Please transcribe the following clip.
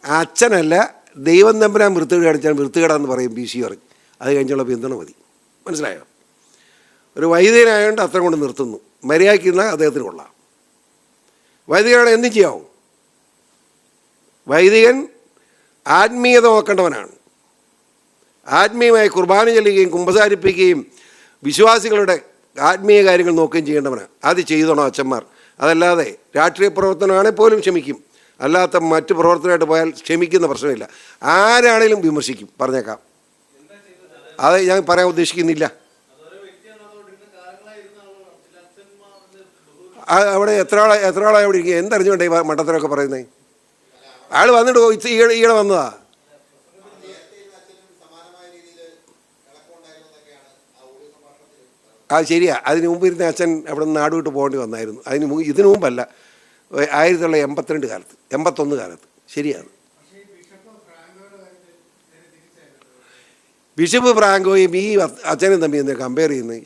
അച്ഛനല്ല, ദൈവം തമ്പുരാൻ വൃത്തികേട് കാണിച്ചാൽ വൃത്തികേടാന്ന് പറയും PC പറഞ്ഞു. അത് കഴിഞ്ഞുള്ള പിന്തുണ മതി. മനസ്സിലായോ? ഒരു വൈദികനായതുകൊണ്ട് അത്ര കൊണ്ട് നിർത്തുന്നു. മര്യാദയ്ക്കുന്ന അദ്ദേഹത്തിന് കൊള്ളാം. വൈദികനാണ് എന്തും ചെയ്യാവും. വൈദികൻ ആത്മീയത നോക്കേണ്ടവനാണ്. ആത്മീയമായി കുർബാന ചൊല്ലുകയും കുമ്പസാരിപ്പിക്കുകയും വിശ്വാസികളുടെ ആത്മീയ കാര്യങ്ങൾ നോക്കുകയും ചെയ്യേണ്ടവനാണ്. അത് ചെയ്തോണം അച്ഛന്മാർ. അതല്ലാതെ രാഷ്ട്രീയ പ്രവർത്തനമാണെങ്കിൽ പോലും ക്ഷമിക്കും, അല്ലാത്ത മറ്റ് പ്രവർത്തനമായിട്ട് പോയാൽ ക്ഷമിക്കുന്ന പ്രശ്നമില്ല. ആരാണേലും വിമർശിക്കും, പറഞ്ഞേക്കാം. അത് ഞാൻ പറയാൻ ഉദ്ദേശിക്കുന്നില്ല. അവിടെ എത്ര ആളായി അവിടെ ഇരിക്കുക? എന്തറിഞ്ഞുകൊണ്ടേ മണ്ടത്തരമൊക്കെ പറയുന്നത്? അയാൾ വന്നിട്ട് ഈയിടെ വന്നതാ. ശരിയാ. അതിന് മുമ്പ് ഇരുന്ന അച്ഛൻ അവിടെ നിന്ന് നാട് വിട്ട് പോകേണ്ടി വന്നായിരുന്നു. ഇതിനു മുമ്പല്ല, 1982 കാലത്ത്, 81 കാലത്ത്. ശരിയാണ്. ബിഷപ്പ് ഫ്രാങ്കോയും ഈ അച്ഛനും തമ്മിൽ കമ്പയർ ചെയ്യുന്നത്